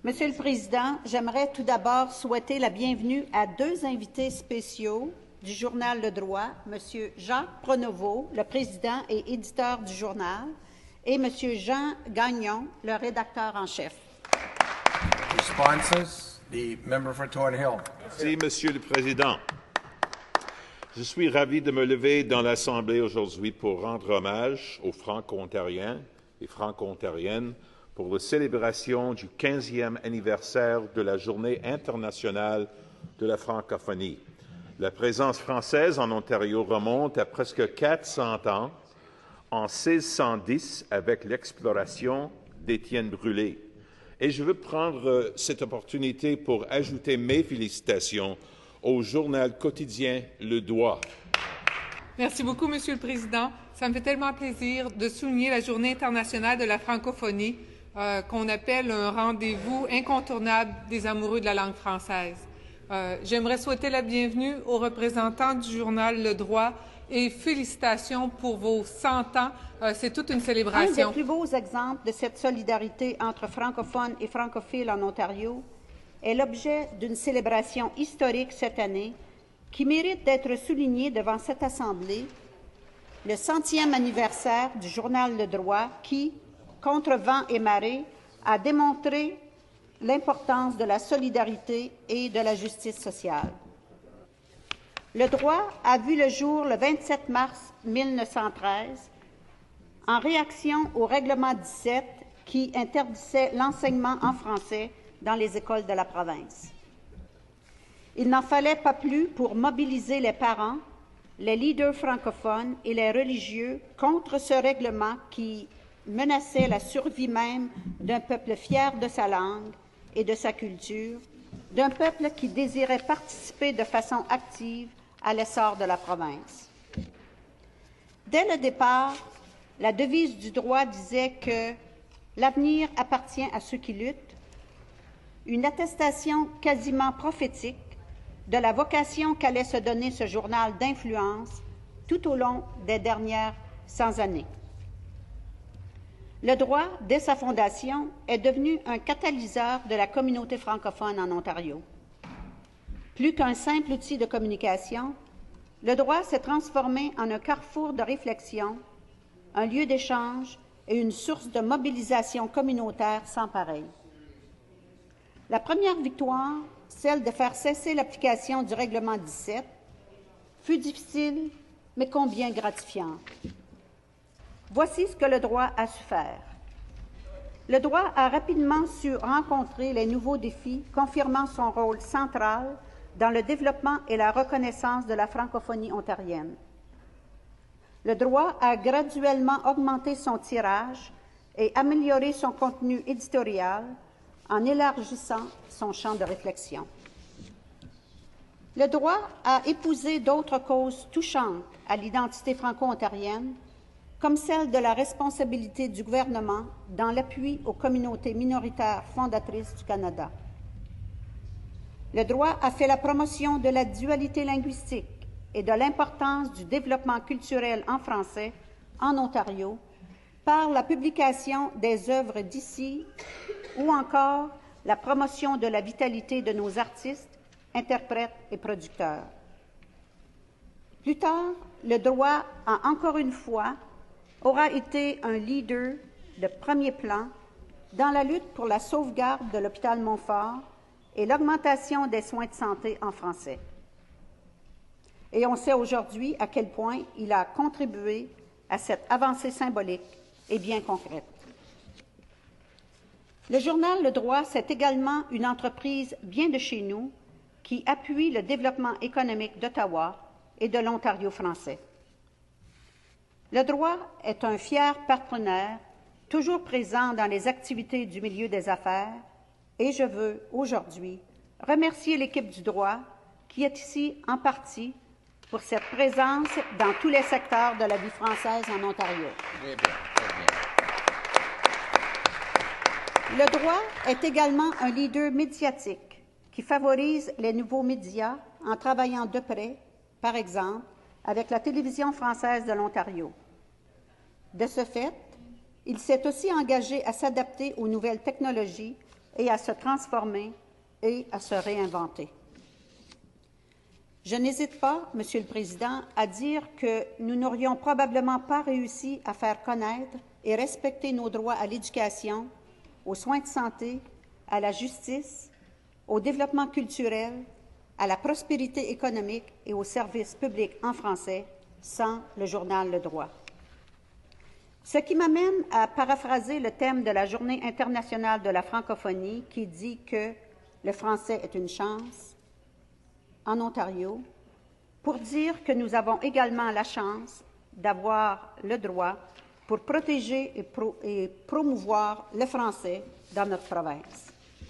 Monsieur le Président, j'aimerais tout d'abord souhaiter la bienvenue à deux invités spéciaux du journal Le Droit, M. Jacques Pronovost, le président et éditeur du journal, et M. Jean Gagnon, le rédacteur en chef. Responses, the member for Thornhill. Merci, Monsieur le Président. Je suis ravi de me lever dans l'Assemblée aujourd'hui pour rendre hommage aux Franco-Ontariens et Franco-Ontariennes pour la célébration du 15e anniversaire de la Journée internationale de la francophonie. La présence française en Ontario remonte à presque 400 ans, en 1610, avec l'exploration d'Étienne Brûlé. Et je veux prendre cette opportunité pour ajouter mes félicitations au journal quotidien Le Droit. Merci beaucoup, Monsieur le Président. Ça me fait tellement plaisir de souligner la Journée internationale de la francophonie, qu'on appelle un rendez-vous incontournable des amoureux de la langue française. J'aimerais souhaiter la bienvenue aux représentants du journal Le Droit et félicitations pour vos 100 ans. C'est toute une célébration. Un des plus beaux exemples de cette solidarité entre francophones et francophiles en Ontario est l'objet d'une célébration historique cette année qui mérite d'être soulignée devant cette Assemblée, le 100e anniversaire du journal Le Droit qui, contre vent et marée, a démontré l'importance de la solidarité et de la justice sociale. Le droit a vu le jour le 27 mars 1913 en réaction au règlement 17 qui interdisait l'enseignement en français dans les écoles de la province. Il n'en fallait pas plus pour mobiliser les parents, les leaders francophones et les religieux contre ce règlement qui menaçait la survie même d'un peuple fier de sa langue et de sa culture, d'un peuple qui désirait participer de façon active à l'essor de la province. Dès le départ, la devise du droit disait que l'avenir appartient à ceux qui luttent, une attestation quasiment prophétique de la vocation qu'allait se donner ce journal d'influence tout au long des dernières 100 années. Le droit, dès sa fondation, est devenu un catalyseur de la communauté francophone en Ontario. Plus qu'un simple outil de communication, le droit s'est transformé en un carrefour de réflexion, un lieu d'échange et une source de mobilisation communautaire sans pareil. La première victoire, celle de faire cesser l'application du règlement 17, fut difficile, mais combien gratifiante. Voici ce que le droit a su faire. Le droit a rapidement su rencontrer les nouveaux défis, confirmant son rôle central dans le développement et la reconnaissance de la francophonie ontarienne. Le droit a graduellement augmenté son tirage et amélioré son contenu éditorial en élargissant son champ de réflexion. Le droit a épousé d'autres causes touchantes à l'identité franco-ontarienne, comme celle de la responsabilité du gouvernement dans l'appui aux communautés minoritaires fondatrices du Canada. Le droit a fait la promotion de la dualité linguistique et de l'importance du développement culturel en français en Ontario par la publication des œuvres d'ici ou encore la promotion de la vitalité de nos artistes, interprètes et producteurs. Plus tard, le droit a encore une fois aura été un leader de premier plan dans la lutte pour la sauvegarde de l'hôpital Montfort et l'augmentation des soins de santé en français. Et on sait aujourd'hui à quel point il a contribué à cette avancée symbolique et bien concrète. Le journal Le Droit, c'est également une entreprise bien de chez nous qui appuie le développement économique d'Ottawa et de l'Ontario français. Le droit est un fier partenaire, toujours présent dans les activités du milieu des affaires, et je veux aujourd'hui remercier l'équipe du droit qui est ici en partie pour cette présence dans tous les secteurs de la vie française en Ontario. Très bien, très bien. Le droit est également un leader médiatique qui favorise les nouveaux médias en travaillant de près, par exemple, avec la télévision française de l'Ontario. De ce fait, il s'est aussi engagé à s'adapter aux nouvelles technologies et à se transformer et à se réinventer. Je n'hésite pas, Monsieur le Président, à dire que nous n'aurions probablement pas réussi à faire connaître et respecter nos droits à l'éducation, aux soins de santé, à la justice, au développement culturel, à la prospérité économique et aux services publics en français sans le journal Le Droit. Ce qui m'amène à paraphraser le thème de la Journée internationale de la francophonie qui dit que le français est une chance en Ontario, pour dire que nous avons également la chance d'avoir le droit pour protéger et promouvoir le français dans notre province.